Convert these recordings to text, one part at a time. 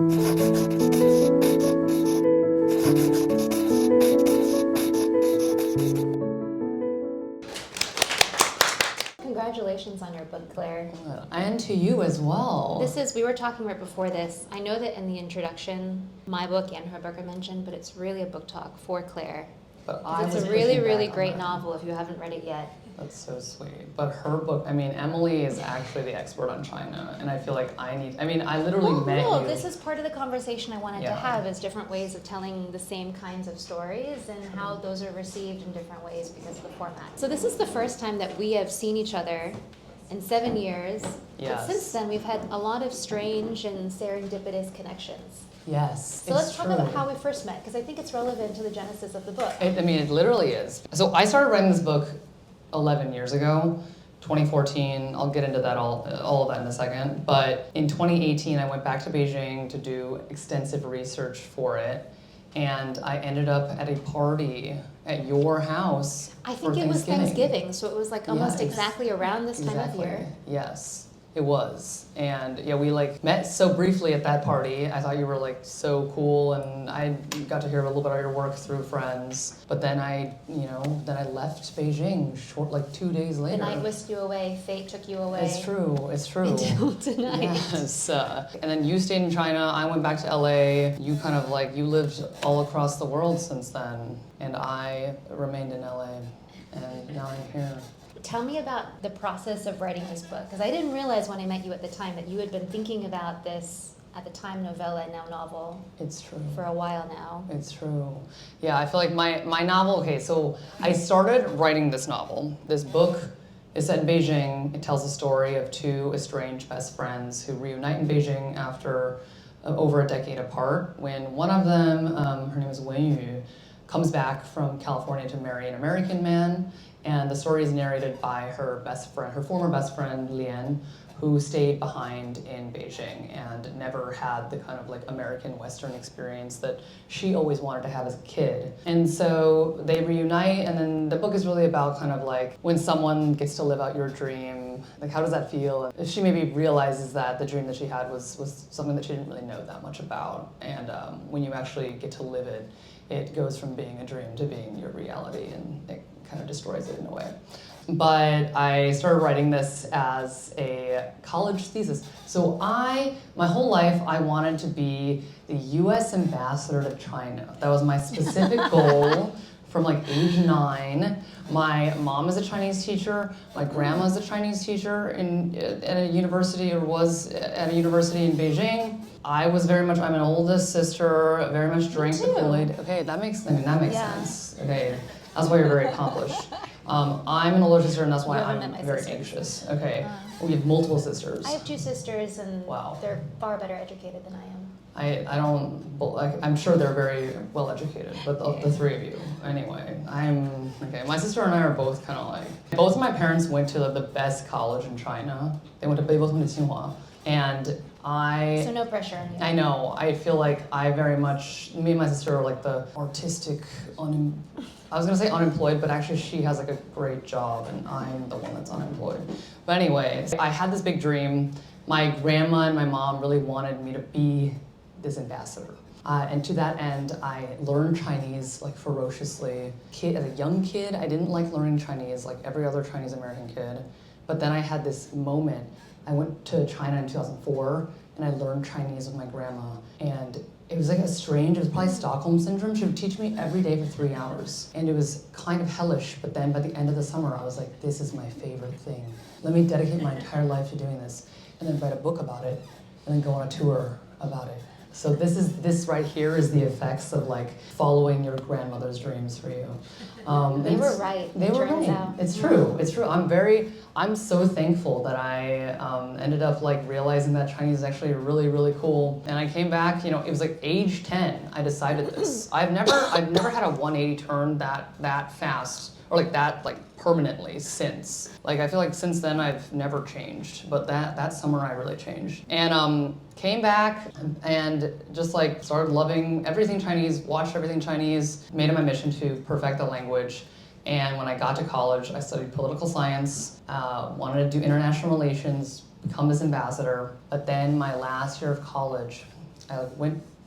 Congratulations on your book, Claire. And to you as well. We were talking right before this. I know that in the introduction, my book and her book are mentioned, but it's really a book talk for Claire. But it's a really, really great novel if you haven't read it yet. That's so sweet. But her book, I mean, Emily is actually the expert on China, and I feel like I literally met you. This is part of the conversation I wanted to have, is different ways of telling the same kinds of stories and how those are received in different ways because of the format. So this is the first time that we have seen each other in 7 years. Yes. But since then, we've had a lot of strange and serendipitous connections. Yes, so let's talk about how we first met, because I think it's relevant to the genesis of the book. It literally is. So I started writing this book 11 years ago, 2014. I'll get into that all of that in a second. But in 2018, I went back to Beijing to do extensive research for it. And I ended up at a party at your house. I think it was Thanksgiving, so it was like almost exactly around this time of year. Yes, it was. And yeah, we met so briefly at that party. I thought you were so cool, and I got to hear a little bit of your work through friends. But then I left Beijing 2 days later. The night whisked you away, fate took you away. It's true. Until tonight. Yes. And then you stayed in China, I went back to LA. You kind of you lived all across the world since then. And I remained in LA, and now I'm here. Tell me about the process of writing this book, because I didn't realize when I met you at the time that you had been thinking about this, at the time novella, now novel. It's true. For a while now. It's true. Yeah, I feel like my novel, so I started writing this novel. This book is set in Beijing. It tells the story of two estranged best friends who reunite in Beijing after over a decade apart, when one of them, her name is Wenyu, comes back from California to marry an American man. And the story is narrated by her best friend, her former best friend, Lian, who stayed behind in Beijing and never had the kind of American Western experience that she always wanted to have as a kid. And so they reunite, and then the book is really about kind of when someone gets to live out your dream, how does that feel? And she maybe realizes that the dream that she had was something that she didn't really know that much about. And when you actually get to live it, it goes from being a dream to being your reality, and it kind of destroys it in a way. But I started writing this as a college thesis. So my whole life, I wanted to be the US ambassador to China. That was my specific goal from age 9. My mom is a Chinese teacher. My grandma's a Chinese teacher at a university, or was at a university in Beijing. I'm an oldest sister, very much drank the Kool-Aid. Okay, that makes sense. Okay, that's why you're very accomplished. I'm an older sister, and that's why I'm very anxious. Okay, we have multiple sisters. I have 2 sisters, and they're far better educated than I am. I'm sure they're very well educated, but the 3 of you, anyway. My sister and I are both kind of both of my parents went to the best college in China. They both went to Tsinghua, and So no pressure on you. I know. I feel like me and my sister are the artistic, I was gonna say unemployed, but actually she has a great job, and I'm the one that's unemployed. But anyway, I had this big dream. My grandma and my mom really wanted me to be this ambassador. And to that end, I learned Chinese ferociously. As a young kid, I didn't like learning Chinese like every other Chinese American kid. But then I had this moment. I went to China in 2004, and I learned Chinese with my grandma. And it was it was probably Stockholm Syndrome. She would teach me every day for 3 hours. And it was kind of hellish, but then by the end of the summer, I was like, this is my favorite thing. Let me dedicate my entire life to doing this. And then write a book about it, and then go on a tour about it. So this right here is the effects of following your grandmother's dreams for you. They were right. They were right. It's true. It's true. I'm so thankful that I ended up realizing that Chinese is actually really, really cool. And I came back. It was age 10. I decided this. I've never had a 180 turn that fast, or that permanently since. I feel since then I've never changed, but that summer I really changed. And came back and just started loving everything Chinese, watched everything Chinese, made it my mission to perfect the language. And when I got to college, I studied political science, wanted to do international relations, become this ambassador. But then my last year of college,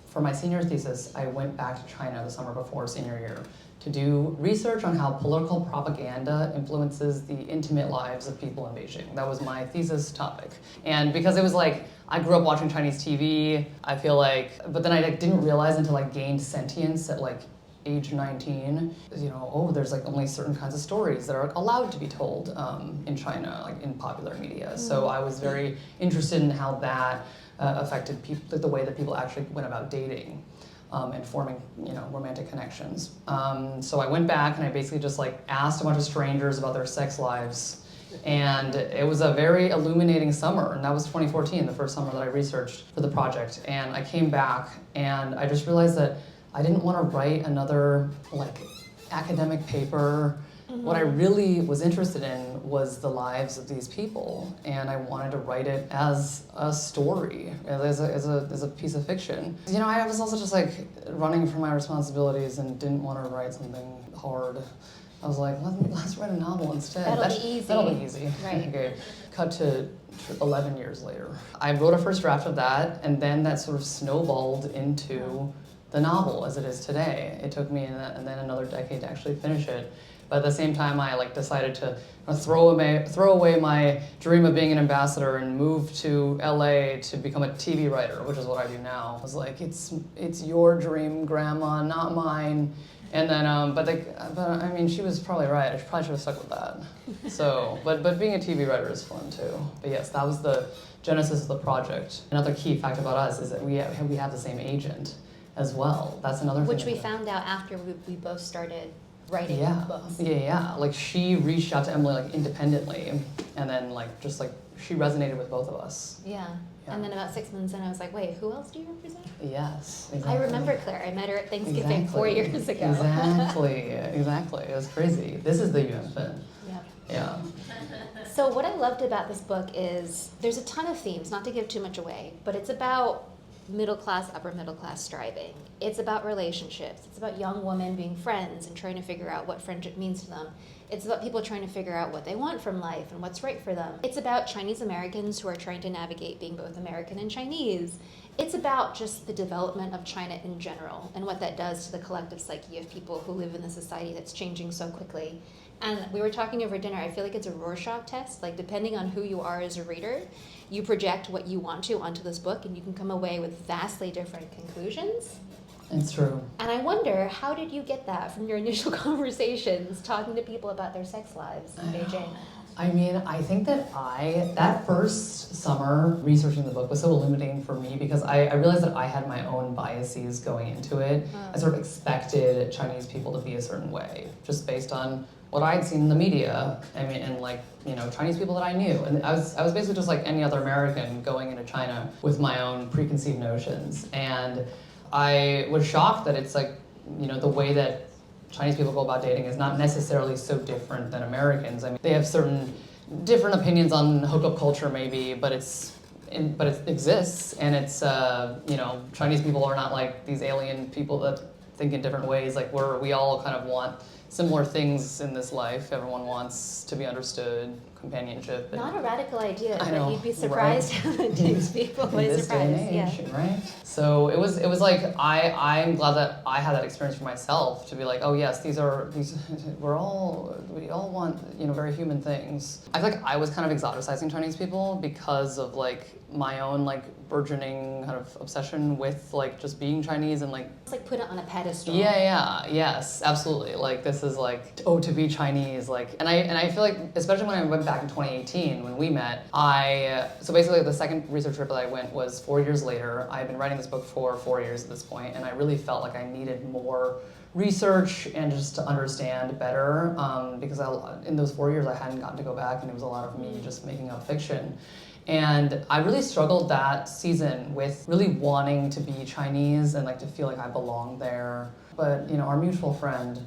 for my senior thesis, I went back to China the summer before senior year to do research on how political propaganda influences the intimate lives of people in Beijing. That was my thesis topic. And because it was like, I grew up watching Chinese TV, I feel like, but then I didn't realize until I gained sentience at like age 19, there's like only certain kinds of stories that are allowed to be told in China, like in popular media. So I was very interested in how that affected people, the way that people actually went about dating and forming, romantic connections. So I went back and I basically just like asked a bunch of strangers about their sex lives. And it was a very illuminating summer, and that was 2014, the first summer that I researched for the project. And I came back and I just realized that I didn't want to write another like academic paper. What I really was interested in was the lives of these people, and I wanted to write it as a story, as a piece of fiction. I was also just like running from my responsibilities and didn't want to write something hard. I was like, let's write a novel instead. That'll be easy. That'll be easy. Right. Okay. Cut to 11 years later. I wrote a first draft of that, and then that sort of snowballed into the novel as it is today. It took me and then another decade to actually finish it. But at the same time, I decided to throw away my dream of being an ambassador and move to LA to become a TV writer, which is what I do now. I was like, it's your dream, Grandma, not mine. And then, but I mean, she was probably right. I probably should have stuck with that. So, but being a TV writer is fun too. But yes, that was the genesis of the project. Another key fact about us is that we have the same agent as well. That's another thing. Which we found out after we both started writing books. Yeah. Like she reached out to Emily like independently, and then she resonated with both of us. Yeah. And then about 6 months in, I was like, wait, who else do you represent? Yes, exactly. I remember Claire. I met her at Thanksgiving 4 years ago. Exactly. It was crazy. This is the Yuan Fen. Yep. Yeah. So what I loved about this book is there's a ton of themes, not to give too much away, but it's about middle class, upper middle class striving. It's about relationships. It's about young women being friends and trying to figure out what friendship means to them. It's about people trying to figure out what they want from life and what's right for them. It's about Chinese Americans who are trying to navigate being both American and Chinese. It's about just the development of China in general and what that does to the collective psyche of people who live in a society that's changing so quickly. And we were talking over dinner, I feel like it's a Rorschach test. Like depending on who you are as a reader, you project what you want to onto this book and you can come away with vastly different conclusions. It's true. And I wonder, how did you get that from your initial conversations talking to people about their sex lives in Beijing? I mean, I think that that first summer researching the book was so illuminating for me because I realized that I had my own biases going into it. I sort of expected Chinese people to be a certain way, just based on what I'd seen in the media. I mean, and Chinese people that I knew. And I was basically just like any other American going into China with my own preconceived notions. And I was shocked that it's like, the way that Chinese people go about dating is not necessarily so different than Americans. I mean, they have certain different opinions on hookup culture maybe, but it exists, and it's, Chinese people are not like these alien people that think in different ways. Like we all kind of want similar things in this life. Everyone wants to be understood, companionship. Not a radical idea, I know, but you'd be surprised how it takes people by surprise. Right? So it was like I'm glad that I had that experience for myself to be like, oh yes, we all want very human things. I feel like I was kind of exoticizing Chinese people because of like my own like burgeoning kind of obsession with like just being Chinese and like it's like put it on a pedestal. Yes, absolutely. Like this is like to be Chinese, like and I feel like especially when I went back in 2018 when we met, so basically the second research trip that I went was 4 years later. I had been writing this book for 4 years at this point, and I really felt like I needed more research and just to understand better because in those 4 years I hadn't gotten to go back, and it was a lot of me just making up fiction. And I really struggled that season with really wanting to be Chinese and like to feel like I belonged there. But our mutual friend,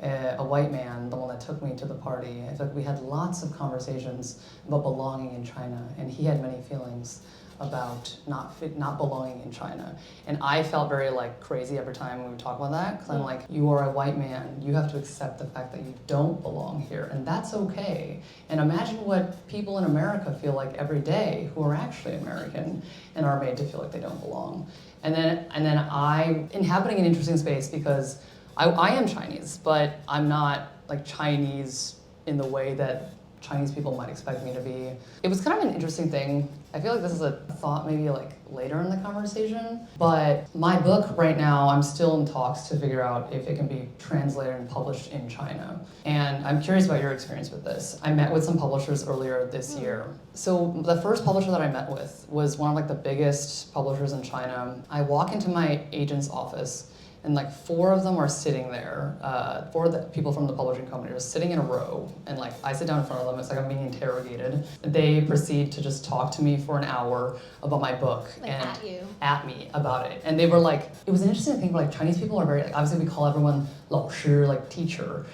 a white man, the one that took me to the party, I feel like we had lots of conversations about belonging in China, and he had many feelings about not belonging in China. And I felt very like crazy every time we would talk about that, because I'm like, you are a white man, you have to accept the fact that you don't belong here, and that's okay. And imagine what people in America feel like every day who are actually American and are made to feel like they don't belong. And then I inhabiting an interesting space because I am Chinese, but I'm not like Chinese in the way that Chinese people might expect me to be. It was kind of an interesting thing. I feel like this is a thought maybe like later in the conversation, but my book right now, I'm still in talks to figure out if it can be translated and published in China. And I'm curious about your experience with this. I met with some publishers earlier this year. So the first publisher that I met with was one of like the biggest publishers in China. I walk into my agent's office and like 4 of them are sitting there, 4 of the people from the publishing company are sitting in a row, and like I sit down in front of them, it's like I'm being interrogated. They proceed to just talk to me for an hour about my book. Like and at me about it. And they were like, it was an interesting thing, but like Chinese people are very, like obviously we call everyone 老师, like teacher.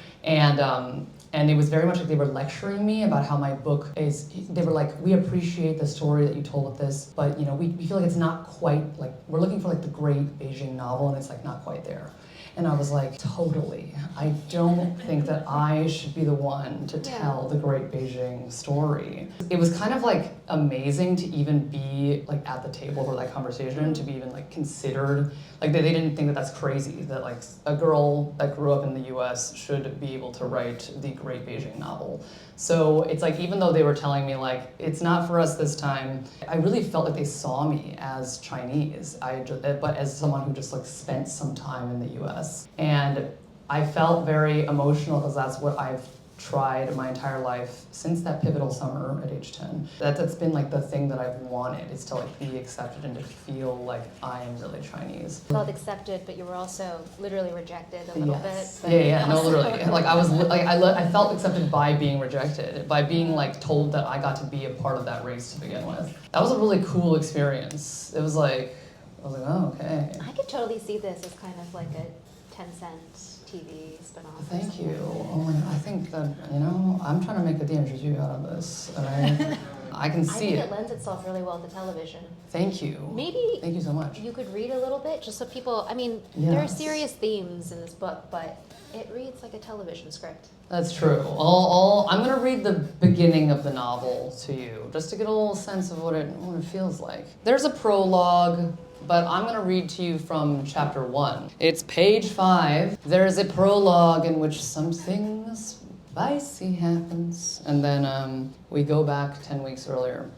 And it was very much like they were lecturing me about how my book is, they were like, we appreciate the story that you told with this, but you know, we feel like it's not quite, like, we're looking for like the great Beijing novel and it's like not quite there. And I was like, totally. I don't think that I should be the one to tell the great Beijing story. It was kind of like amazing to even be like at the table for that conversation, to be even like considered. Like they didn't think that that's crazy, that like a girl that grew up in the US should be able to write the great Beijing novel. So it's like, even though they were telling me like, it's not for us this time, I really felt like they saw me as Chinese, but as someone who just like spent some time in the US. And I felt very emotional because that's what I've tried my entire life since that pivotal summer at age 10. That's been like the thing that I've wanted, is to like be accepted and to feel like I am really Chinese. You felt accepted, but you were also literally rejected a little bit. But No, literally. Like I was, like I felt accepted by being rejected, by being like told that I got to be a part of that race to begin with. That was a really cool experience. It was like, I was like, oh, okay. I could totally see this as kind of like a 10-cent TV spinoff. Thank you. Oh my God, I think that, you know, I'm trying to make a 电视剧 out of this. I can see it lends itself really well to television. Thank you. Maybe thank you so much. You could read a little bit, just so people, I mean, there are serious themes in this book, but it reads like a television script. That's true. I'm going to read the beginning of the novel to you, just to get a little sense of what it feels like. There's a prologue, but I'm going to read to you from chapter 1. It's page 5. There's a prologue in which something spicy happens. And then we go back 10 weeks earlier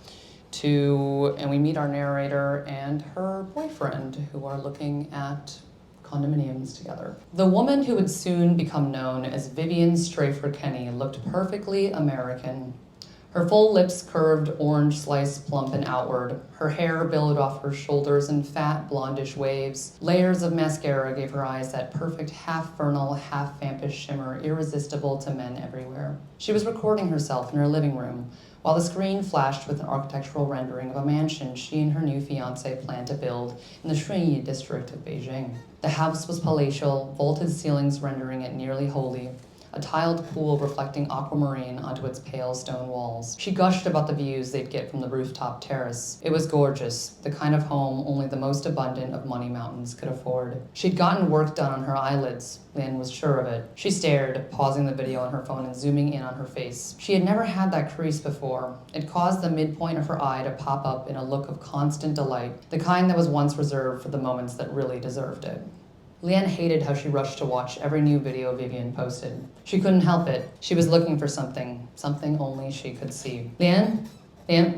and we meet our narrator and her boyfriend, who are looking at condominiums together. The woman who would soon become known as Vivian Strafer Kenny looked perfectly American. Her full lips curved, orange slice plump and outward. Her hair billowed off her shoulders in fat, blondish waves. Layers of mascara gave her eyes that perfect half-vernal, half-vampish shimmer irresistible to men everywhere. She was recording herself in her living room, while the screen flashed with an architectural rendering of a mansion she and her new fiancé planned to build in the Shunyi district of Beijing. The house was palatial, vaulted ceilings rendering it nearly holy, a tiled pool reflecting aquamarine onto its pale stone walls. She gushed about the views they'd get from the rooftop terrace. It was gorgeous, the kind of home only the most abundant of money mountains could afford. She'd gotten work done on her eyelids. Lynn was sure of it. She stared, pausing the video on her phone and zooming in on her face. She had never had that crease before. It caused the midpoint of her eye to pop up in a look of constant delight, the kind that was once reserved for the moments that really deserved it. Leanne hated how she rushed to watch every new video Vivian posted. She couldn't help it. She was looking for something only she could see. Leanne,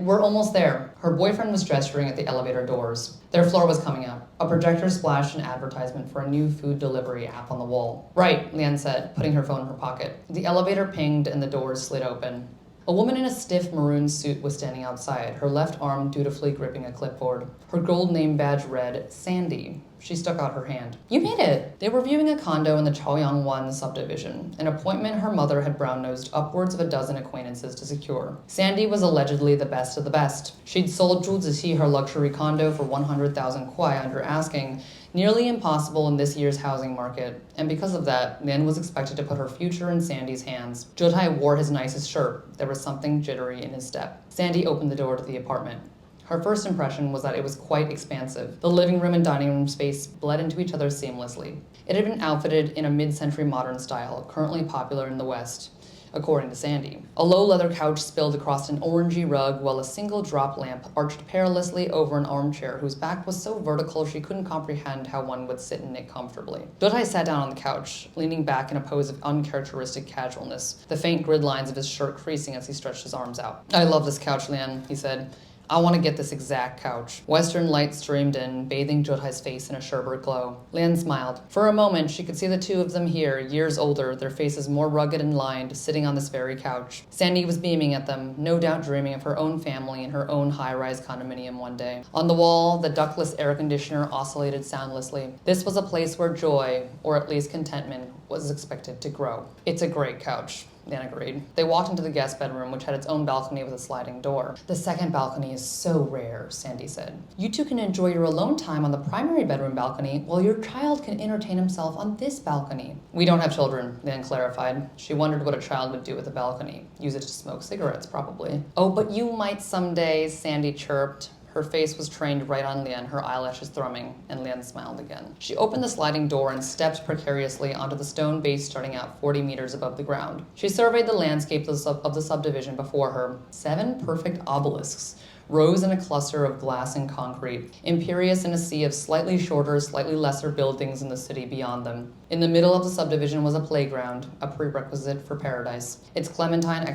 we're almost there. Her boyfriend was gesturing at the elevator doors. Their floor was coming up. A projector splashed an advertisement for a new food delivery app on the wall. Right, Leanne said, putting her phone in her pocket. The elevator pinged and the doors slid open. A woman in a stiff maroon suit was standing outside, her left arm dutifully gripping a clipboard. Her gold name badge read, Sandy. She stuck out her hand. You made it! They were viewing a condo in the Chaoyang 1 subdivision, an appointment her mother had brown-nosed upwards of a dozen acquaintances to secure. Sandy was allegedly the best of the best. She'd sold Zhu Zixi her luxury condo for 100,000 kuai under asking, nearly impossible in this year's housing market, and because of that, Lin was expected to put her future in Sandy's hands. Zhe Tai wore his nicest shirt. There was something jittery in his step. Sandy opened the door to the apartment. Her first impression was that it was quite expansive. The living room and dining room space bled into each other seamlessly. It had been outfitted in a mid-century modern style, currently popular in the West, according to Sandy. A low leather couch spilled across an orangey rug, while a single drop lamp arched perilously over an armchair whose back was so vertical she couldn't comprehend how one would sit in it comfortably. Dotai sat down on the couch, leaning back in a pose of uncharacteristic casualness, the faint grid lines of his shirt creasing as he stretched his arms out. "I love this couch, Lian," he said. "I want to get this exact couch." Western light streamed in, bathing Jotai's face in a sherbet glow. Lian smiled. For a moment, she could see the two of them here, years older, their faces more rugged and lined, sitting on this very couch. Sandy was beaming at them, no doubt dreaming of her own family in her own high-rise condominium one day. On the wall, the ductless air conditioner oscillated soundlessly. This was a place where joy, or at least contentment, was expected to grow. "It's a great couch," Dan agreed. They walked into the guest bedroom, which had its own balcony with a sliding door. "The second balcony is so rare," Sandy said. "You two can enjoy your alone time on the primary bedroom balcony, while your child can entertain himself on this balcony." "We don't have children," Dan clarified. She wondered what a child would do with a balcony. Use it to smoke cigarettes, probably. "Oh, but you might someday," Sandy chirped. Her face was trained right on Lian, her eyelashes thrumming, and Lian smiled again. She opened the sliding door and stepped precariously onto the stone base starting out 40 meters above the ground. She surveyed the landscape of the subdivision before her. 7 perfect obelisks rose in a cluster of glass and concrete, imperious in a sea of slightly shorter, slightly lesser buildings in the city beyond them. In the middle of the subdivision was a playground, a prerequisite for paradise, its clementine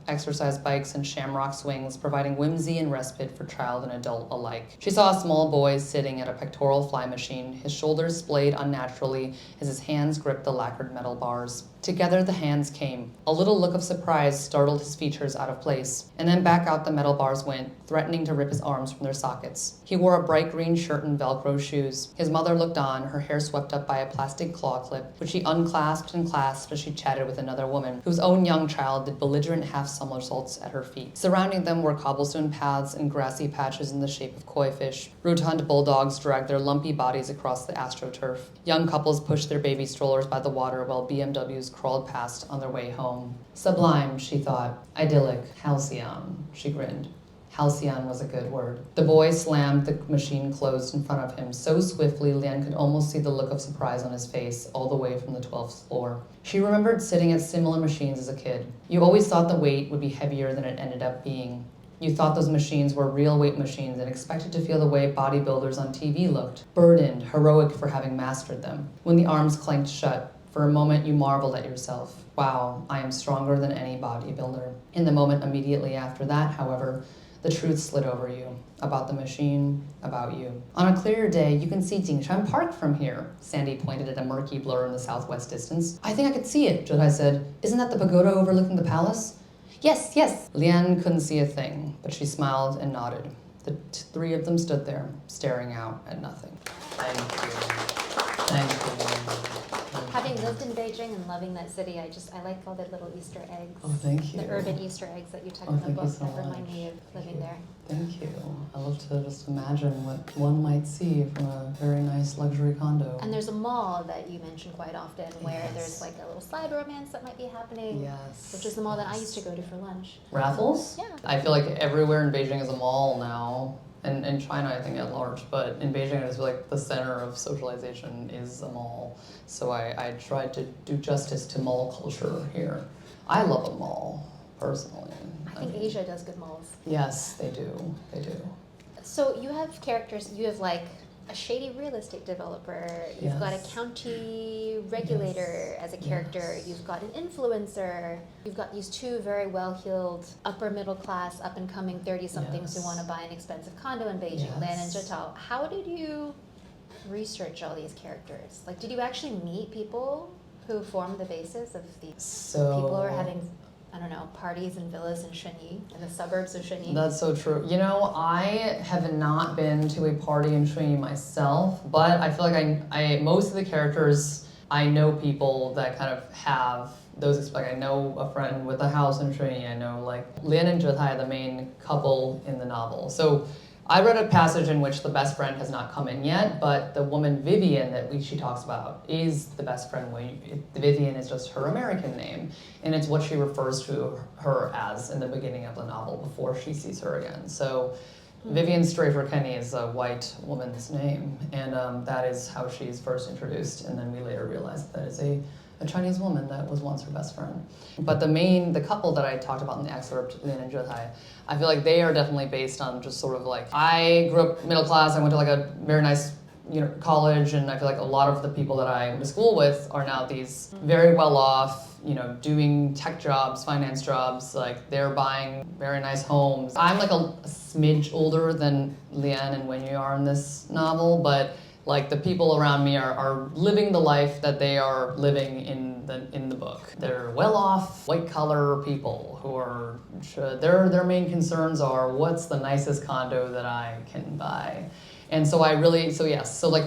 exercise bikes and shamrock swings providing whimsy and respite for child and adult alike. She saw a small boy sitting at a pectoral fly machine, his shoulders splayed unnaturally as his hands gripped the lacquered metal bars. Together the hands came. A little look of surprise startled his features out of place, and then back out the metal bars went, threatening to rip his arms from their sockets. He wore a bright green shirt and Velcro shoes. His mother looked on, her hair swept up by a plastic claw clip, which she unclasped and clasped as she chatted with another woman, whose own young child did belligerent half-somersaults at her feet. Surrounding them were cobblestone paths and grassy patches in the shape of koi fish. Rotund bulldogs dragged their lumpy bodies across the astroturf. Young couples pushed their baby strollers by the water while BMWs crawled past on their way home. Sublime, she thought. Idyllic. Halcyon. She grinned. Halcyon was a good word. The boy slammed the machine closed in front of him so swiftly Lian could almost see the look of surprise on his face all the way from the 12th floor. She remembered sitting at similar machines as a kid. You always thought the weight would be heavier than it ended up being. You thought those machines were real weight machines and expected to feel the way bodybuilders on TV looked, burdened, heroic for having mastered them. When the arms clanked shut, for a moment you marveled at yourself. Wow, I am stronger than any bodybuilder. In the moment immediately after that, however, the truth slid over you. About the machine, about you. On a clear day, you can see Jingshan Park from here. Sandy pointed at a murky blur in the southwest distance. I think I could see it, Jodai said. Isn't that the pagoda overlooking the palace? Yes, yes. Lian couldn't see a thing, but she smiled and nodded. The three of them stood there, staring out at nothing. Thank you. Thank you. Having lived in Beijing and loving that city, I like all the little Easter eggs. Oh, thank you. The urban Easter eggs that you tuck in the book so that remind me of living there. Thank you. I love to just imagine what one might see from a very nice luxury condo. And there's a mall that you mention quite often where there's like a little slide romance that might be happening. Yes. Which is the mall that I used to go to for lunch. Raffles? Yeah. I feel like everywhere in Beijing is a mall now. And in China, I think at large, but in Beijing, I just feel like the center of socialization is a mall. So I tried to do justice to mall culture here. I love a mall, personally. I think Asia does good malls. Yes, they do. They do. So you have characters, you have like a shady real estate developer, you've got a county regulator as a character, you've got an influencer, you've got these two very well-heeled, upper middle class, up-and-coming 30-somethings who want to buy an expensive condo in Beijing, Lan and Zhetao. How did you research all these characters? Like, did you actually meet people who formed the basis of these people who are having, I don't know, parties and villas in Shunyi, in the suburbs of Shunyi? That's so true. You know, I have not been to a party in Shunyi myself, but I feel like I most of the characters, I know people that kind of have those, like I know a friend with a house in Shunyi, I know like Lian and Zhetai, the main couple in the novel. So I read a passage in which the best friend has not come in yet, but the woman Vivian that she talks about is the best friend. Vivian is just her American name, and it's what she refers to her as in the beginning of the novel before she sees her again. So Vivian Strafer Kenny is a white woman's name, and that is how she's first introduced, and then we later realized that is a Chinese woman that was once her best friend. But the couple that I talked about in the excerpt, Lin and Zhetai, I feel like they are definitely based on just sort of like, I grew up middle class, I went to like a very nice college, and I feel like a lot of the people that I went to school with are now these very well off, doing tech jobs, finance jobs, like they're buying very nice homes. I'm like a smidge older than Lian and Wenyu are in this novel, but like the people around me are living the life that they are living in the book. They're well off, white collar people who are, their main concerns are what's the nicest condo that I can buy. And so like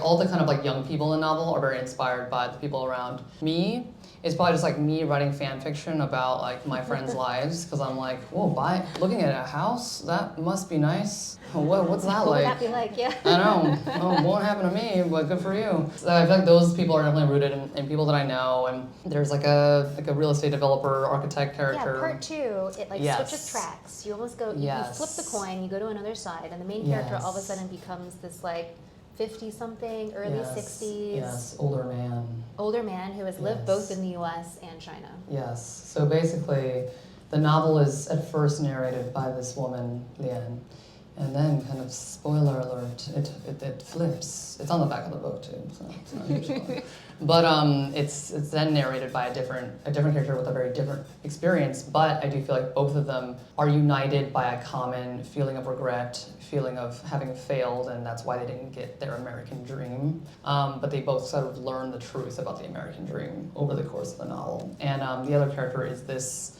all the kind of like young people in the novel are very inspired by the people around me. It's probably just like me writing fan fiction about like my friends' lives, because I'm like, whoa, looking at a house, that must be nice. What's that like? What would that be like? Yeah. I know. Oh, won't happen to me, but good for you. So I feel like those people are definitely rooted in people that I know, and there's like a real estate developer, architect character. Yeah, part 2, it like Yes. switches tracks. You almost go, you Yes. flip the coin, you go to another side, and the main character all of a Yes. sudden becomes this like 50-something, early 60s. Yes, older man who has lived Yes. both in the US and China. Yes. So basically, the novel is at first narrated by this woman, Lian, and then kind of spoiler alert, it flips. It's on the back of the book too, so it's not usual. But it's then narrated by a different character with a very different experience. But I do feel like both of them are united by a common feeling of regret, feeling of having failed, and that's why they didn't get their American dream. But they both sort of learn the truth about the American dream over the course of the novel. And the other character is this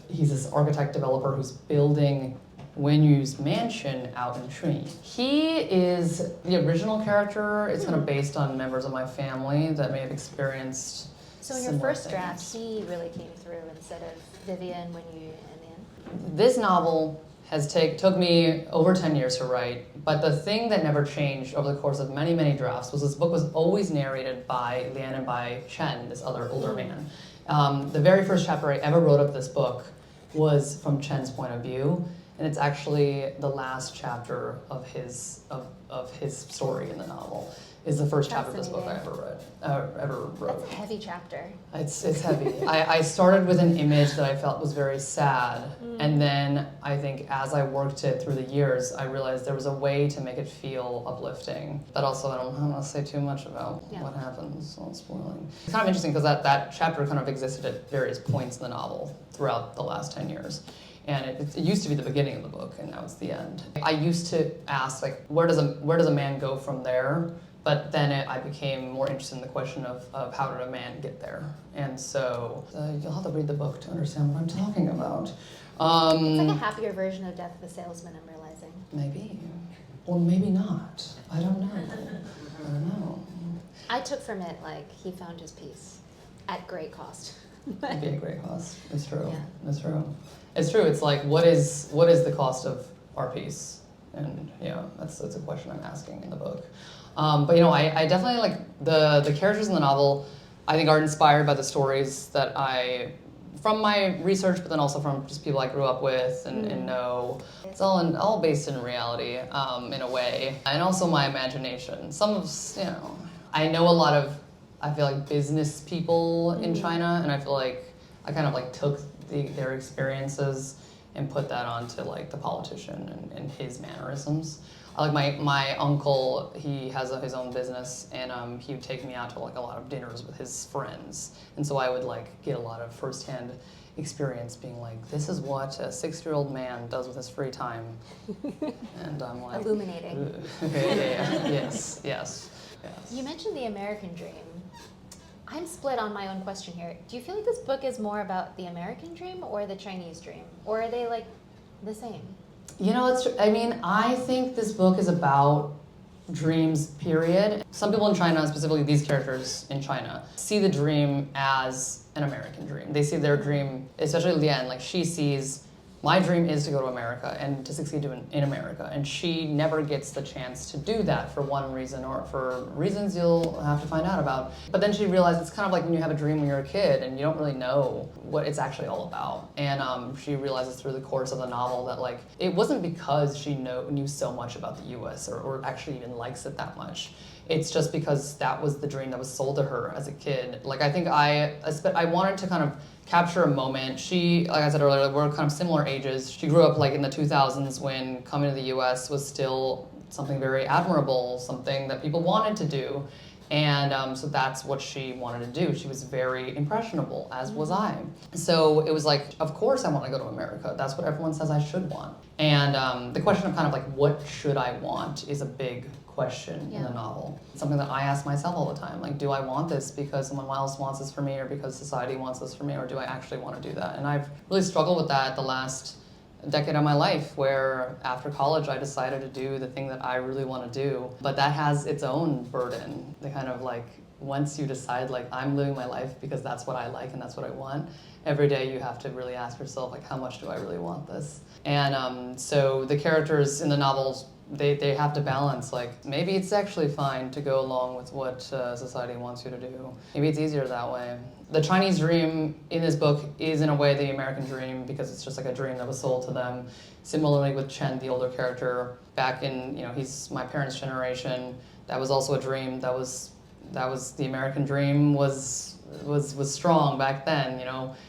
he's this architect developer who's building Wenyu's mansion out in Chun. He is the original character. It's kind of based on members of my family that may have experienced. So in your similar first draft, things. he really came through instead of Vivian, Wenyu, and Lian. This novel took me over 10 years to write, but the thing that never changed over the course of many, many drafts was this book was always narrated by Lian and by Chen, this other older man. The very first chapter I ever wrote of this book was from Chen's point of view, and it's actually the last chapter of his story in the novel. Is the first chapter of this book I ever wrote. That's a heavy chapter. It's heavy. I started with an image that I felt was very sad, and then I think as I worked it through the years, I realized there was a way to make it feel uplifting. But also, I don't want to say too much about what happens, so I'm spoiling. It's kind of interesting because that chapter kind of existed at various points in the novel throughout the last 10 years. And it used to be the beginning of the book, and now it's the end. I used to ask, like, where does a man go from there? But then I became more interested in the question of how did a man get there? And so you'll have to read the book to understand what I'm talking about. It's like a happier version of Death of the Salesman, I'm realizing. Maybe. Or maybe not. I don't know. I took from it, like, he found his peace at great cost. It'd be a great cost. It's true. Yeah. It's true. It's true. It's like, what is the cost of our peace? And that's a question I'm asking in the book. But I definitely like the characters in the novel. I think are inspired by the stories that from my research, but then also from just people I grew up with and know. It's all based in reality in a way, and also my imagination. I know a lot of, I feel like, business people in China, and I feel like I kind of like took their experiences and put that onto like the politician and his mannerisms. I like my uncle, he has his own business, and he would take me out to like a lot of dinners with his friends, and so I would like get a lot of firsthand experience being like, this is what a 6-year-old man does with his free time. And I'm like, illuminating. Yes. You mentioned the American dream. I'm split on my own question here. Do you feel like this book is more about the American dream or the Chinese dream? Or are they like the same? I think this book is about dreams, period. Some people in China, specifically these characters in China, see the dream as an American dream. They see their dream, especially Lian, like she sees my dream is to go to America and to succeed in America. And she never gets the chance to do that for one reason or for reasons you'll have to find out about. But then she realized it's kind of like when you have a dream when you're a kid and you don't really know what it's actually all about. And she realizes through the course of the novel that like it wasn't because she knew so much about the US or actually even likes it that much. It's just because that was the dream that was sold to her as a kid. Like I think I wanted to kind of capture a moment. She, like I said earlier, we're kind of similar ages. She grew up like in the 2000s when coming to the US was still something very admirable, something that people wanted to do. And so that's what she wanted to do. She was very impressionable, as was I. So it was like, of course I want to go to America. That's what everyone says I should want. And the question of kind of like, what should I want is a big question in the novel. It's something that I ask myself all the time. Like, do I want this because someone else wants this for me or because society wants this for me, or do I actually want to do that? And I've really struggled with that the last decade of my life, where after college I decided to do the thing that I really want to do. But that has its own burden. The kind of like, once you decide like I'm living my life because that's what I like and that's what I want, every day you have to really ask yourself like, how much do I really want this? And so the characters in the novels, they have to balance, like, maybe it's actually fine to go along with what society wants you to do. Maybe it's easier that way. The Chinese dream in this book is in a way the American dream because it's just like a dream that was sold to them. Similarly with Chen, the older character, back in, he's my parents' generation, that was also a dream. That was the American dream was strong back then.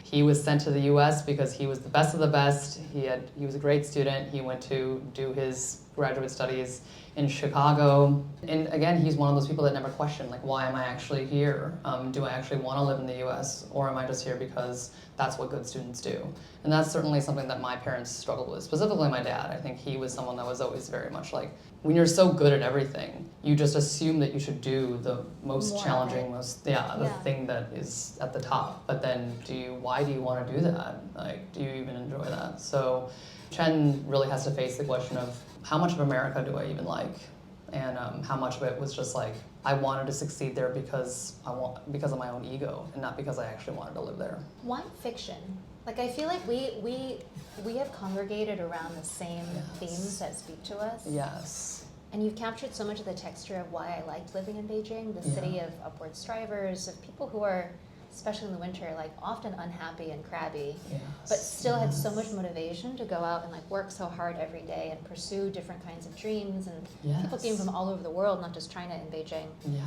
He was sent to the US because he was the best of the best. He was a great student. He went to do his graduate studies in Chicago. And again, he's one of those people that never question, like, why am I actually here? Do I actually want to live in the US, or am I just here because that's what good students do? And that's certainly something that my parents struggled with, specifically my dad. I think he was someone that was always very much like, when you're so good at everything, you just assume that you should do the most challenging, the thing that is at the top. But then why do you want to do that? Like, do you even enjoy that? So Chen really has to face the question of, how much of America do I even like? And how much of it was just like, I wanted to succeed there because of my own ego and not because I actually wanted to live there. Why fiction? Like, I feel like we have congregated around the same themes that speak to us. Yes. And you've captured so much of the texture of why I liked living in Beijing, the city of upward strivers, of people who are, especially in the winter, like often unhappy and crabby, but still had so much motivation to go out and like work so hard every day and pursue different kinds of dreams. And people came from all over the world, not just China and Beijing. Yeah.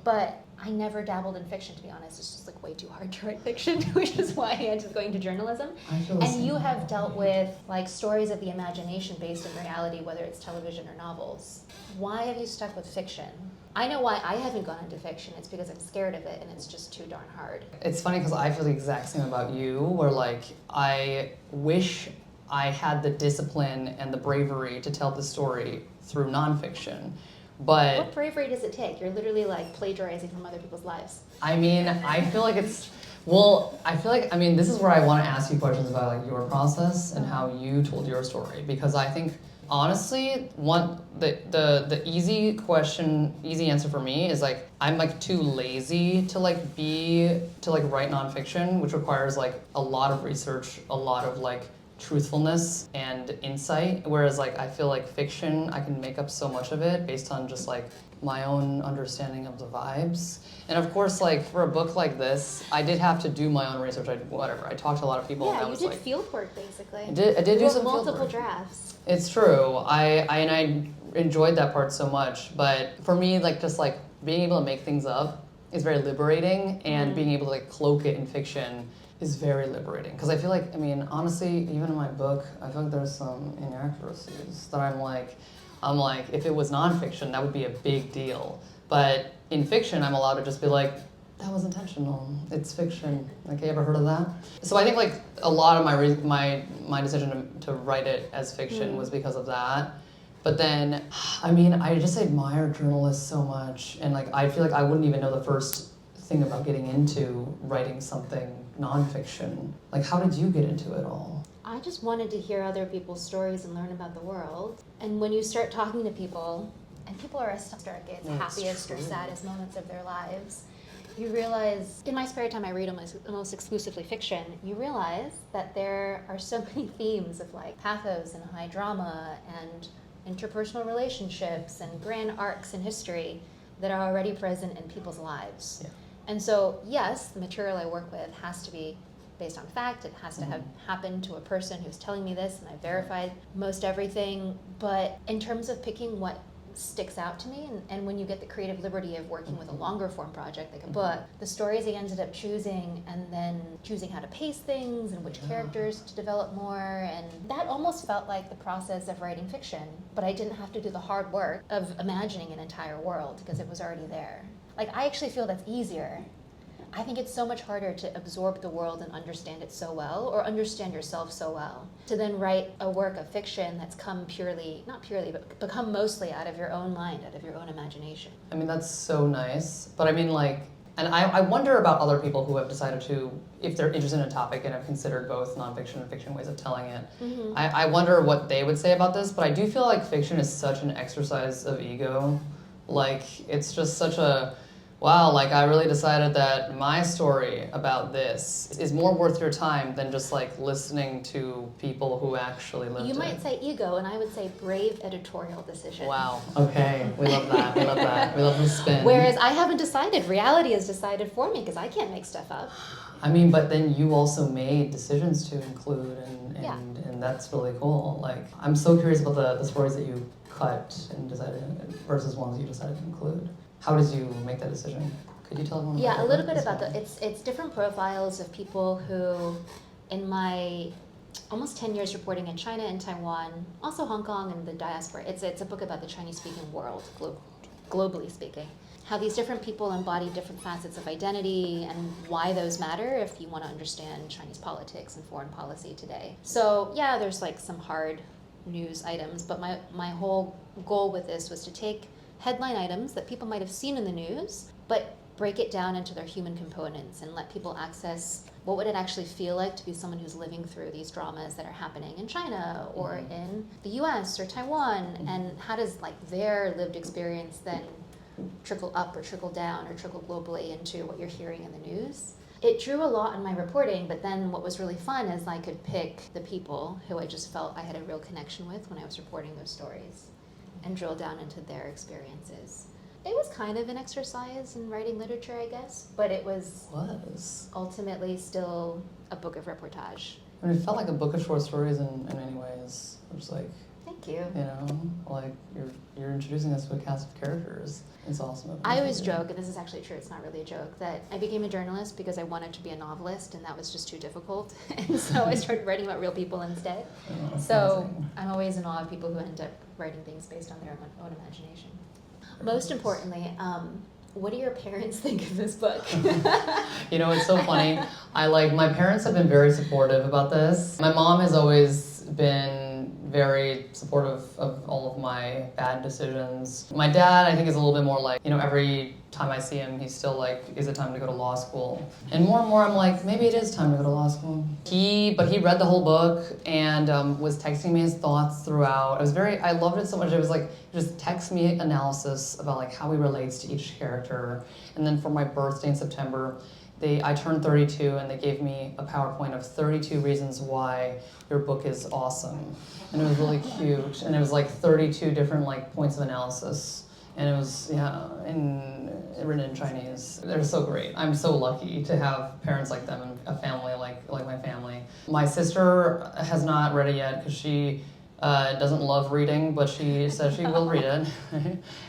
But I never dabbled in fiction, to be honest. It's just like way too hard to write fiction, which is why I ended up going to journalism. And you have dealt with like stories of the imagination based in reality, whether it's television or novels. Why have you stuck with fiction? I know why I haven't gone into fiction. It's because I'm scared of it and it's just too darn hard. It's funny because I feel the exact same about you, where like I wish I had the discipline and the bravery to tell the story through nonfiction. But what bravery does it take? You're literally like plagiarizing from other people's lives. I mean, I feel like this is where I want to ask you questions about like your process and how you told your story, because I think honestly, the easy answer for me is like, I'm like too lazy to write nonfiction, which requires like a lot of research, a lot of like truthfulness and insight. Whereas like, I feel like fiction, I can make up so much of it based on just like my own understanding of the vibes. And of course, like for a book like this, I did have to do my own research. I talked to a lot of people. Yeah, and you did field work basically. I did do some field work. Multiple drafts. It's true. I enjoyed that part so much. But for me, like just like being able to make things up is very liberating, and being able to like cloak it in fiction is very liberating. Because I feel like, I mean, honestly, even in my book, I feel like there's some inaccuracies that I'm like, if it was nonfiction, that would be a big deal. But in fiction, I'm allowed to just be like, that was intentional. It's fiction. Like, you ever heard of that? So I think like a lot of my decision to write it as fiction was because of that. But then, I mean, I just admire journalists so much, and like I feel like I wouldn't even know the first thing about getting into writing something nonfiction. Like, how did you get into it all? I just wanted to hear other people's stories and learn about the world. And when you start talking to people, and people are ecstatic, it's happiest or saddest moments of their lives. You realize, in my spare time I read almost exclusively fiction, you realize that there are so many themes of like pathos and high drama and interpersonal relationships and grand arcs in history that are already present in people's lives. Yeah. And so, yes, the material I work with has to be based on fact. It has to have happened to a person who's telling me this, and I verified most everything. But in terms of picking what sticks out to me, and when you get the creative liberty of working with a longer form project like a book, the stories I ended up choosing, and then choosing how to pace things and which characters to develop more, and that almost felt like the process of writing fiction, but I didn't have to do the hard work of imagining an entire world because it was already there. Like, I actually feel that's easier. I think it's so much harder to absorb the world and understand it so well, or understand yourself so well, to then write a work of fiction that's come purely, not purely, but become mostly out of your own mind, out of your own imagination. I mean, that's so nice. But I mean, like, and I wonder about other people who have decided to, if they're interested in a topic and have considered both nonfiction and fiction ways of telling it. I wonder what they would say about this, but I do feel like fiction is such an exercise of ego. Like, it's just such a, wow, like I really decided that my story about this is more worth your time than just like listening to people who actually lived it. You might say ego, and I would say brave editorial decision. Wow, okay, we love that, we love that, we love the spin. Whereas I haven't decided, reality is decided for me, because I can't make stuff up. I mean, but then you also made decisions to include, and that's really cool. Like, I'm so curious about the stories that you cut and decided versus ones you decided to include. How did you make that decision? Could you tell everyone? Yeah, a little bit about it's different profiles of people who, in my almost 10 years reporting in China and Taiwan, also Hong Kong and the diaspora. It's a book about the Chinese-speaking world, globally speaking. How these different people embody different facets of identity and why those matter if you want to understand Chinese politics and foreign policy today. So yeah, there's like some hard news items, but my whole goal with this was to take headline items that people might have seen in the news, but break it down into their human components and let people access what would it actually feel like to be someone who's living through these dramas that are happening in China or in the US or Taiwan, and how does like their lived experience then trickle up or trickle down or trickle globally into what you're hearing in the news. It drew a lot in my reporting, but then what was really fun is I could pick the people who I just felt I had a real connection with when I was reporting those stories and drill down into their experiences. It was kind of an exercise in writing literature, I guess, but it was ultimately still a book of reportage. I mean, it felt like a book of short stories in many ways. It was like, thank you. You know, like you're introducing us to a cast of characters. It's awesome. I always joke, and this is actually true, it's not really a joke, that I became a journalist because I wanted to be a novelist, and that was just too difficult. And so I started writing about real people instead. So I'm always in awe of people who end up writing things based on their own imagination. Most importantly, what do your parents think of this book? You know, it's so funny. My parents have been very supportive about this. My mom has always been very supportive of all of my bad decisions. My dad, I think, is a little bit more like, you know, every time I see him, he's still like, is it time to go to law school? And more I'm like, maybe it is time to go to law school. But he read the whole book and was texting me his thoughts throughout. I loved it so much. It was like, just text me analysis about like how he relates to each character. And then for my birthday in September, I turned 32 and they gave me a PowerPoint of 32 reasons why your book is awesome. And it was really cute. And it was like 32 different like points of analysis. And it was, written in Chinese. They're so great. I'm so lucky to have parents like them and a family like my family. My sister has not read it yet because she doesn't love reading, but she says she will read it.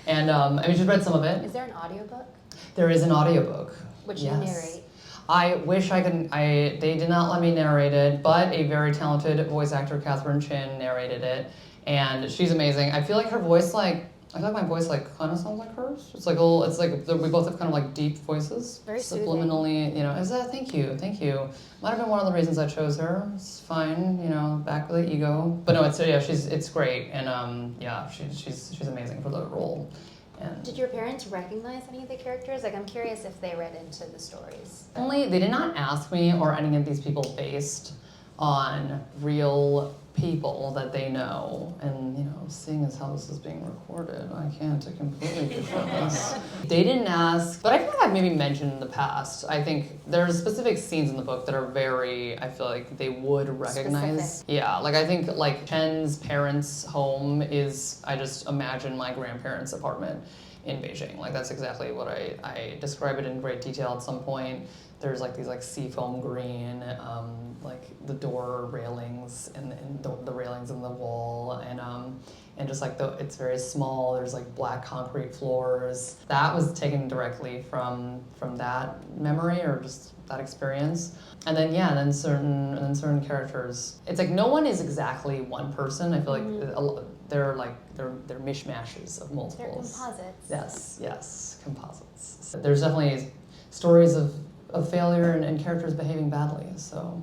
And I mean, she's read some of it. Is there an audiobook? There is an audiobook. Which you narrate? I wish I could. They did not let me narrate it, but a very talented voice actor, Catherine Chin, narrated it, and she's amazing. I feel like her voice, I feel like my voice kind of sounds like hers. It's like we both have kind of like deep voices. Very subliminally, you know. Is that? Thank you. Might have been one of the reasons I chose her. It's fine, you know, back with the ego. But no, it's great, and she's amazing for the role. And did your parents recognize any of the characters? Like, I'm curious if they read into the stories. They did not ask me or any of these people based on real people that they know, and seeing as how this is being recorded, I can't completely confirm this. They didn't ask, but I feel like I've maybe mentioned in the past, I think there's specific scenes in the book that are very, I feel like they would recognize. Specific. Yeah, like I think like Chen's parents' home is, I just imagine my grandparents' apartment in Beijing. Like that's exactly what I describe it in great detail at some point. There's like these like seafoam green, like the door railings and the railings in the wall, and just like it's very small. There's like black concrete floors. That was taken directly from that memory or just that experience. And then then certain characters. It's like no one is exactly one person. I feel like they're mishmashes of multiples. They're composites. Yes, composites. There's definitely stories of failure and characters behaving badly, so.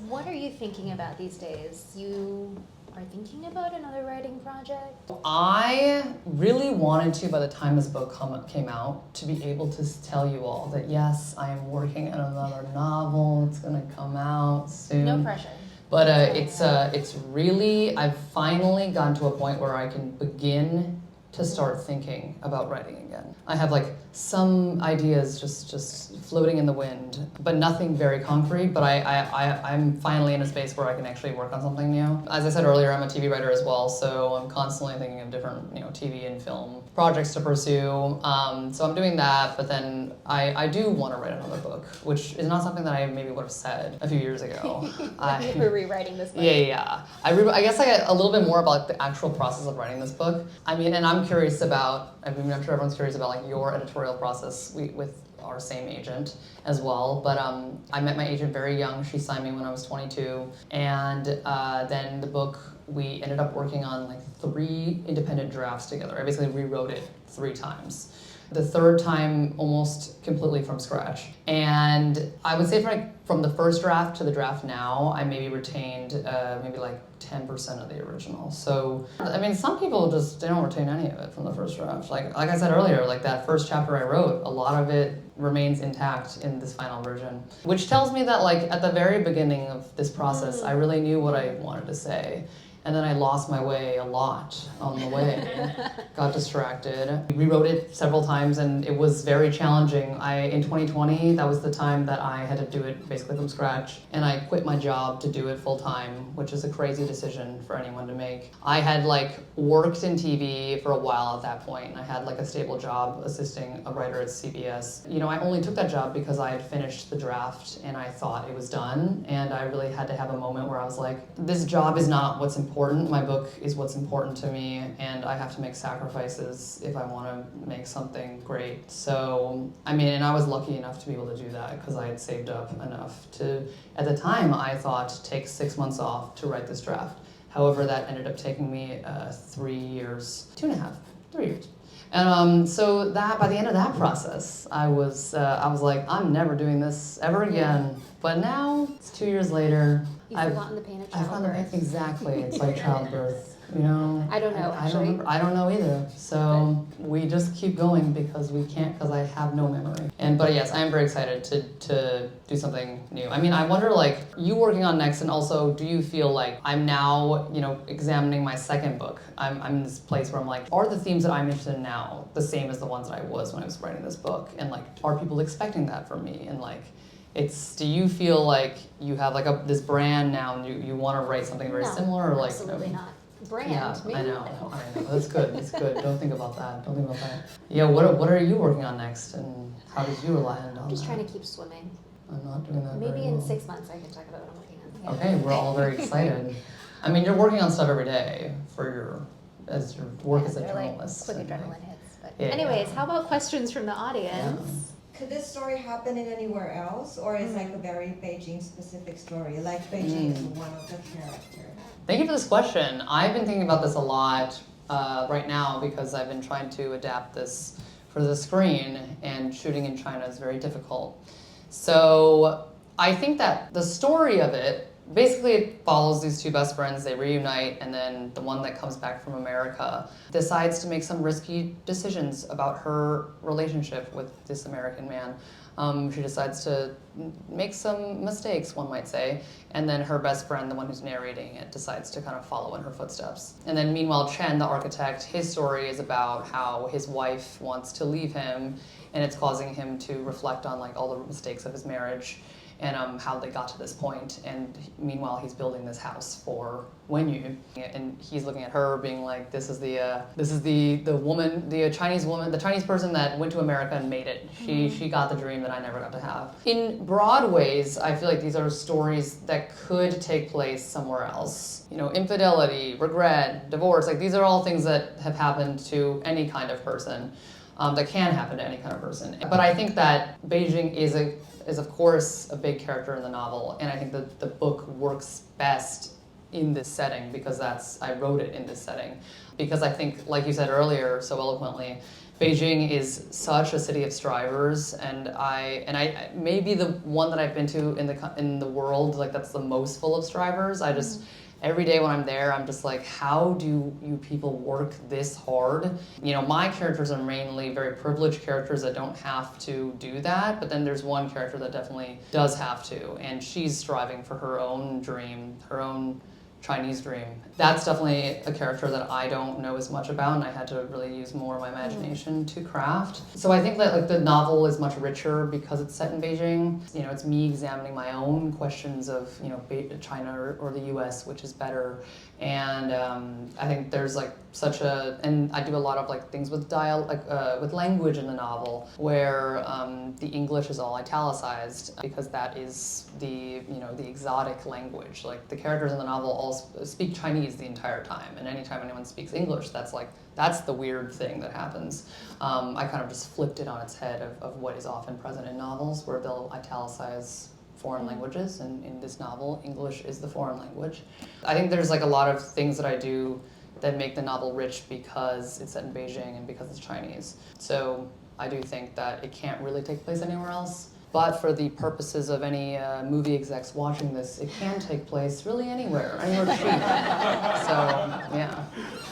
What are you thinking about these days? You are thinking about another writing project? I really wanted to, by the time this book came out, to be able to tell you all that yes, I am working on another novel. It's gonna come out soon. No pressure. But it's really, I've finally gotten to a point where I can begin to start thinking about writing again. I have like some ideas just floating in the wind, but nothing very concrete, but I'm finally in a space where I can actually work on something new. As I said earlier, I'm a TV writer as well, so I'm constantly thinking of different TV and film projects to pursue. So I'm doing that, but then I do want to write another book, which is not something that I maybe would have said a few years ago. You were rewriting this book. Yeah. I guess I get a little bit more about the actual process of writing this book. I mean, and I'm curious about, I'm sure everyone's curious about like your editorial process with our same agent as well. But I met my agent very young. She signed me when I was 22. And then the book, we ended up working on like 3 independent drafts together. I basically rewrote it 3 times. The 3rd time almost completely from scratch. And I would say from the first draft to the draft now, I maybe retained maybe like 10% of the original. So, I mean, some people they don't retain any of it from the first draft. Like I said earlier, like that first chapter I wrote, a lot of it remains intact in this final version. Which tells me that like at the very beginning of this process, I really knew what I wanted to say. And then I lost my way a lot on the way, got distracted. Rewrote it several times and it was very challenging. In 2020, that was the time that I had to do it basically from scratch. And I quit my job to do it full time, which is a crazy decision for anyone to make. I had like worked in TV for a while at that point. And I had like a stable job assisting a writer at CBS. I only took that job because I had finished the draft and I thought it was done. And I really had to have a moment where I was like, this job is not what's important. My book is what's important to me, and I have to make sacrifices if I want to make something great. So, I mean, and I was lucky enough to be able to do that because I had saved up enough to, at the time, I thought, take 6 months off to write this draft. However, that ended up taking me 3 years, 2.5, 3 years. And so that by the end of that process, I was like, I'm never doing this ever again. But now it's 2 years later. You've forgotten the pain of childbirth. Exactly. It's like childbirth. I don't know, actually. I don't know either. So we just keep going because we can't, because I have no memory. But yes, I am very excited to do something new. I mean, I wonder, like, you working on next, and also, do you feel like I'm now, examining my second book? I'm in this place where I'm like, are the themes that I'm interested in now the same as the ones that I was when I was writing this book? And like, are people expecting that from me? And like, do you feel like you have like this brand now and you want to write something very similar, or like absolutely not. Brand? Yeah, Me? I know. That's good. Don't think about that. Yeah, what are you working on next, and how did you land on that? I'm just trying to keep swimming. I'm not doing that. Maybe very in well. 6 months I can talk about what I'm working on. Okay, we're all very excited. I mean, you're working on stuff every day for your work as a journalist. Quick adrenaline hits. But Yeah, anyways, yeah. how about questions from the audience? Could this story happen in anywhere else, or is like a very Beijing-specific story? Like Beijing is one of the characters. Thank you for this question. I've been thinking about this a lot right now because I've been trying to adapt this for the screen, and shooting in China is very difficult. So I think that the story of it basically it follows these two best friends, they reunite, and then the one that comes back from America decides to make some risky decisions about her relationship with this American man. She decides to make some mistakes, one might say, and then her best friend, the one who's narrating it, decides to kind of follow in her footsteps. And then meanwhile, Chen, the architect, his story is about how his wife wants to leave him, and it's causing him to reflect on like all the mistakes of his marriage and how they got to this point. And meanwhile, he's building this house for Wenyu, and he's looking at her, being like, "This is the woman, the Chinese woman, the Chinese person that went to America and made it. She got the dream that I never got to have." In broad ways, I feel like these are stories that could take place somewhere else. You know, infidelity, regret, divorce, like these are all things that have happened to any kind of person. That can happen to any kind of person. But I think that Beijing is of course a big character in the novel, and I think that the book works best in this setting because I wrote it in this setting. Because I think, like you said earlier so eloquently, Beijing is such a city of strivers, and I maybe the one that I've been to in the world like that's the most full of strivers. I just every day when I'm there, I'm just like, how do you people work this hard? You know, my characters are mainly very privileged characters that don't have to do that, but then there's one character that definitely does have to, and she's striving for her own dream, her own Chinese dream. That's definitely a character that I don't know as much about, and I had to really use more of my imagination to craft. So I think that like the novel is much richer because it's set in Beijing. You know, it's me examining my own questions of, you know, China or the U.S., which is better. And I think there's like and I do a lot of like things with with language in the novel, where the English is all italicized because that is the exotic language. Like the characters in the novel all speak Chinese the entire time, and anytime anyone speaks English, that's the weird thing that happens. I kind of just flipped it on its head of what is often present in novels, where they'll italicize foreign languages, and in this novel, English is the foreign language. I think there's like a lot of things that I do that make the novel rich because it's set in Beijing and because it's Chinese. So I do think that it can't really take place anywhere else. But for the purposes of any movie execs watching this, it can take place really anywhere cheap. So, yeah.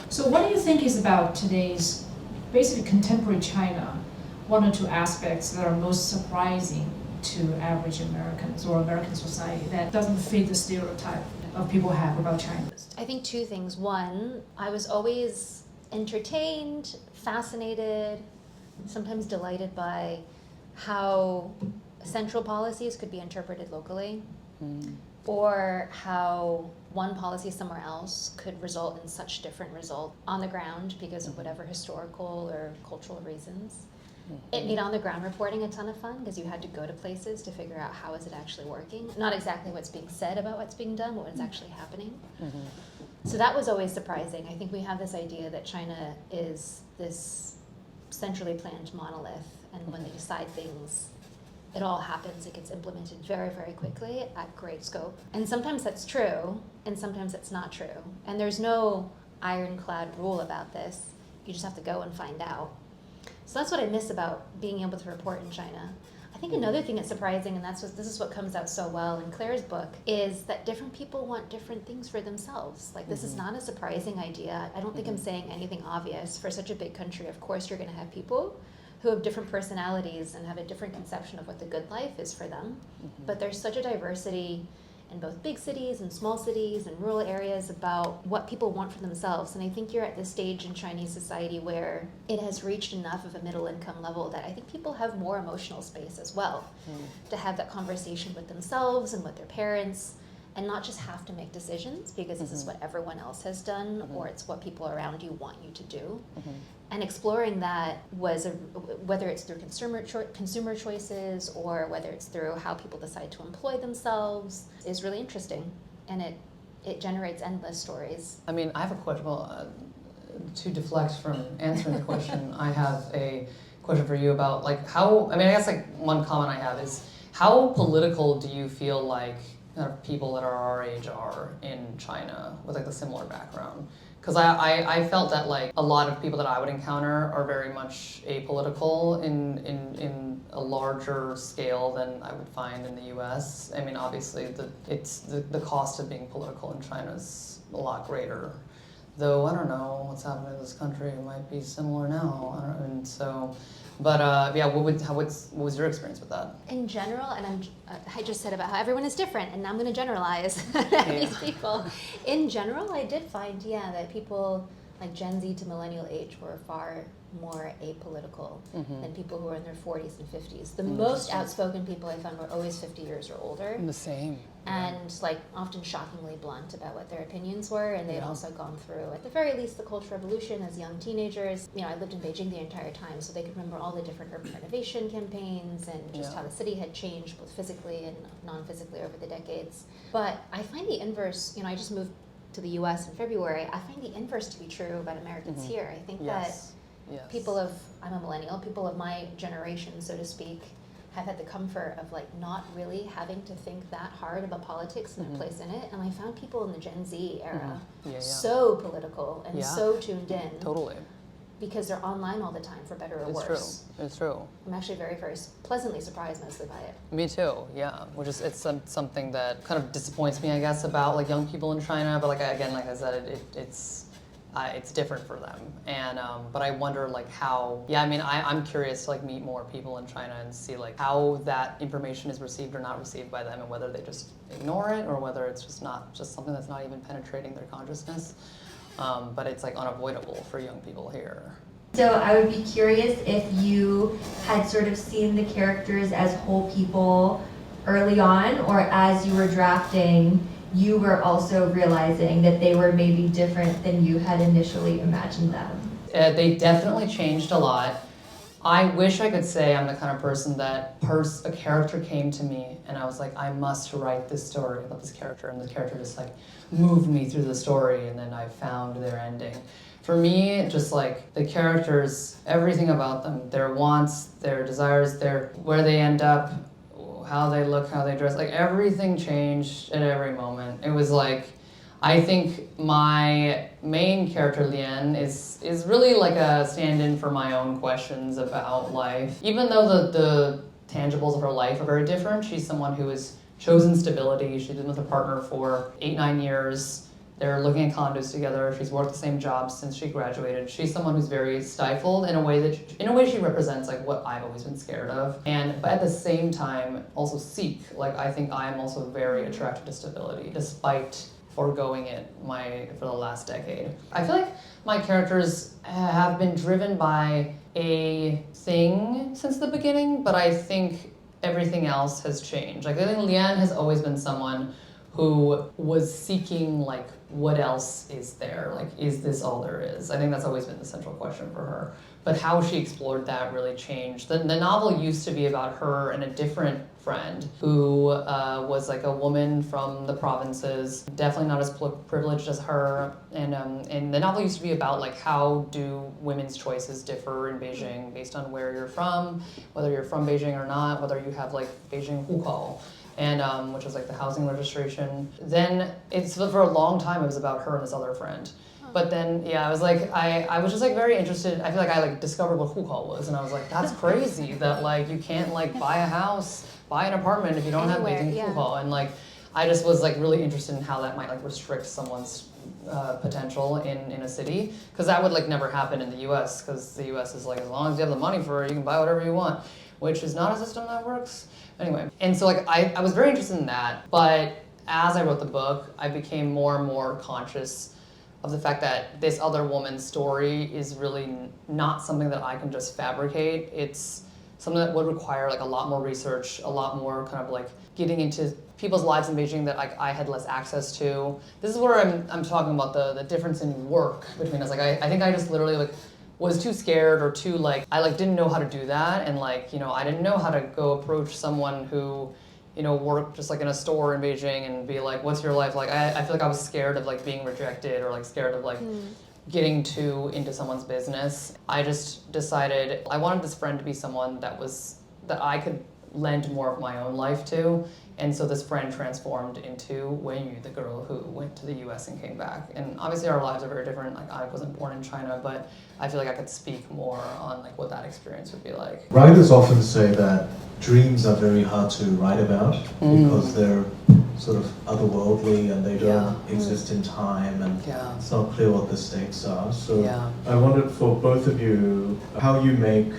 So what do you think is about today's, basically contemporary China, one or two aspects that are most surprising to average Americans or American society that doesn't fit the stereotype of people have about China? I think two things. One, I was always entertained, fascinated, sometimes delighted by how central policies could be interpreted locally, or how one policy somewhere else could result in such different result on the ground because of whatever historical or cultural reasons. It made on the ground reporting a ton of fun because you had to go to places to figure out how is it actually working. Not exactly what's being said about what's being done, but what's actually happening. So that was always surprising. I think we have this idea that China is this centrally planned monolith, and when they decide things, it all happens. It gets implemented very, very quickly at great scope. And sometimes that's true, and sometimes it's not true. And there's no ironclad rule about this. You just have to go and find out. So that's what I miss about being able to report in China. I think another thing that's surprising, and this is what comes out so well in Claire's book, is that different people want different things for themselves. Like, this is not a surprising idea. I don't think I'm saying anything obvious. For such a big country, of course you're going to have people who have different personalities and have a different conception of what the good life is for them. But there's such a diversity in both big cities and small cities and rural areas about what people want for themselves. And I think you're at this stage in Chinese society where it has reached enough of a middle income level that I think people have more emotional space as well to have that conversation with themselves and with their parents, and not just have to make decisions because this is what everyone else has done or it's what people around you want you to do. And exploring that whether it's through consumer choices or whether it's through how people decide to employ themselves is really interesting, and it generates endless stories. I mean, I have a question. Well, to deflect from answering the question, I have a question for you about like how. I mean, I guess like one comment I have is how political do you feel like people that are our age are in China with like the similar background? Because I felt that like a lot of people that I would encounter are very much apolitical in a larger scale than I would find in the U.S. I mean, obviously the cost of being political in China is a lot greater. Though I don't know what's happening in this country, it might be similar now. I don't know, and so, but yeah, what was your experience with that? In general, and I just said about how everyone is different, and I'm going to generalize these people. In general, I did find, that people like Gen Z to millennial age were far more apolitical than people who were in their 40s and 50s. The most outspoken people I found were always 50 years or older. The same. And like often shockingly blunt about what their opinions were, and they had also gone through, at the very least, the Cultural Revolution as young teenagers. I lived in Beijing the entire time, so they could remember all the different urban renovation campaigns and just how the city had changed both physically and non-physically over the decades. But I find the inverse, I just moved to the US in February, I find the inverse to be true about Americans here. I think that people of, I'm a millennial, people of my generation, so to speak, have had the comfort of like not really having to think that hard about politics and their place in it. And I found people in the Gen Z era so political and so tuned in. Totally. Because they're online all the time, for better or worse. It's true. I'm actually very, very pleasantly surprised mostly by it. Me too, yeah. Which is, it's something that kind of disappoints me, I guess, about like young people in China. But like again, like I said, it's different for them. And but I wonder like how. Yeah, I mean, I'm curious to like meet more people in China and see like how that information is received or not received by them, and whether they just ignore it or whether it's just something that's not even penetrating their consciousness. But it's like unavoidable for young people here. So I would be curious if you had sort of seen the characters as whole people early on, or as you were drafting, you were also realizing that they were maybe different than you had initially imagined them. They definitely changed a lot. I wish I could say I'm the kind of person that a character came to me and I was like, I must write this story about this character, and this character just like moved me through the story, and then I found their ending. For me, just like the characters, everything about them, their wants, their desires, where they end up, how they look, how they dress, like everything changed at every moment. It was like, I think my main character, Lian, is really like a stand-in for my own questions about life. Even though the tangibles of her life are very different, she's someone who has chosen stability. She's been with a partner for 8-9 years. They're looking at condos together. She's worked the same job since she graduated. She's someone who's very stifled in a way she represents like what I've always been scared of. But at the same time, also seek. Like I think I am also very attracted to stability, despite foregoing it for the last decade. I feel like my characters have been driven by a thing since the beginning, but I think everything else has changed. Like I think Lian has always been someone who was seeking like what else is there? Like, is this all there is? I think that's always been the central question for her. But how she explored that really changed. The novel used to be about her and a different friend who was like a woman from the provinces, definitely not as privileged as her. And the novel used to be about like how do women's choices differ in Beijing based on where you're from, whether you're from Beijing or not, whether you have like Beijing hukao. And which was like the housing registration. Then for a long time it was about her and this other friend. But then I was like I was just like very interested. I feel like I like discovered what hukao was, and I was like, that's crazy that like you can't like buy a house, buy an apartment if you don't have Beijing hukao. And like I just was like really interested in how that might like restrict someone's potential in a city, because that would like never happen in the US, because the US is like, as long as you have the money for it, you can buy whatever you want, which is not a system that works. Anyway, and so like I was very interested in that, but as I wrote the book, I became more and more conscious of the fact that this other woman's story is really not something that I can just fabricate. It's something that would require like a lot more research, a lot more kind of like getting into people's lives in Beijing that like I had less access to. This is where I'm talking about the difference in work between us. Like I think I just literally like was too scared, or too like I like didn't know how to do that, and like I didn't know how to go approach someone who worked just like in a store in Beijing and be like, what's your life like? I feel like I was scared of like being rejected, or like scared of like getting into someone's business. I just decided I wanted this friend to be someone that I could lend more of my own life to. And so this friend transformed into Wen Yu, the girl who went to the US and came back. And obviously our lives are very different. Like I wasn't born in China, but I feel like I could speak more on like what that experience would be like. Writers often say that dreams are very hard to write about because they're sort of otherworldly and they don't exist in time, and it's not clear what the stakes are. So I wondered for both of you how you make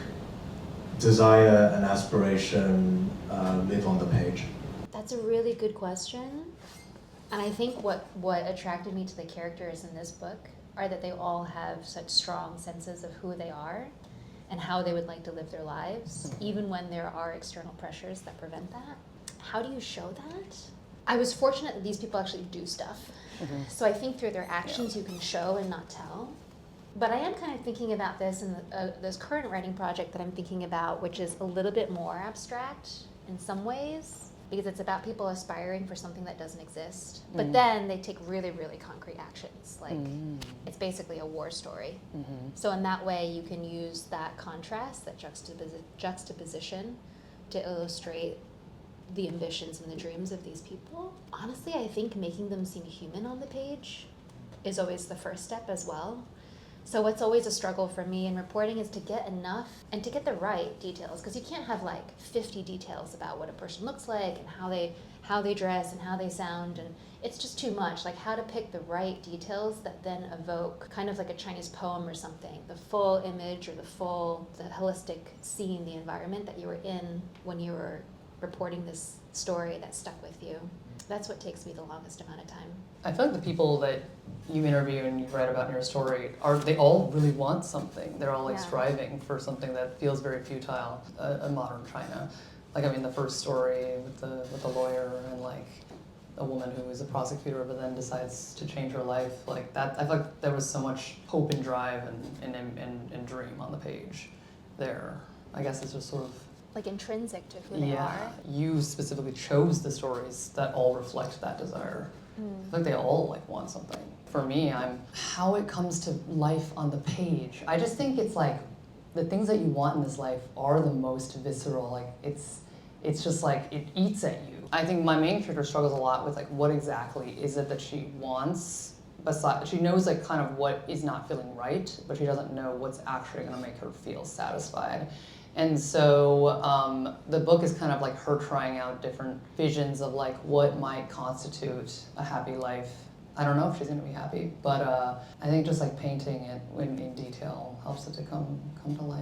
desire and aspiration live on the page. That's a really good question. And I think what attracted me to the characters in this book are that they all have such strong senses of who they are and how they would like to live their lives, even when there are external pressures that prevent that. How do you show that? I was fortunate that these people actually do stuff. So I think through their actions you can show and not tell. But I am kind of thinking about this in this current writing project that I'm thinking about, which is a little bit more abstract in some ways, because it's about people aspiring for something that doesn't exist. But then they take really, really concrete actions. Like it's basically a war story. So in that way you can use that contrast, that juxtaposition to illustrate the ambitions and the dreams of these people. Honestly, I think making them seem human on the page is always the first step as well. So what's always a struggle for me in reporting is to get enough and to get the right details, because you can't have like 50 details about what a person looks like and how they dress and how they sound, and it's just too much. Like how to pick the right details that then evoke kind of like a Chinese poem or something, the full image or the holistic scene, the environment that you were in when you were reporting this story that stuck with you. That's what takes me the longest amount of time. I feel like the people that you interview and you write about in your story they all really want something. They're all like striving for something that feels very futile in modern China. Like I mean, the first story with the lawyer and like a woman who is a prosecutor but then decides to change her life. Like that, I feel like there was so much hope and drive and dream on the page there. I guess it's just sort of like intrinsic to who they are. You specifically chose the stories that all reflect that desire. I feel like they all like want something. For me, how it comes to life on the page. I just think it's like the things that you want in this life are the most visceral. Like it's just like it eats at you. I think my main character struggles a lot with like what exactly is it that she wants. Besides, she knows like kind of what is not feeling right, but she doesn't know what's actually going to make her feel satisfied. And so the book is kind of like her trying out different visions of like what might constitute a happy life. I don't know if she's going to be happy, but I think just like painting it in detail helps it to come to life.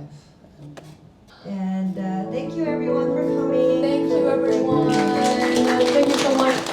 And thank you everyone for coming. Thank you everyone. Thank you so much.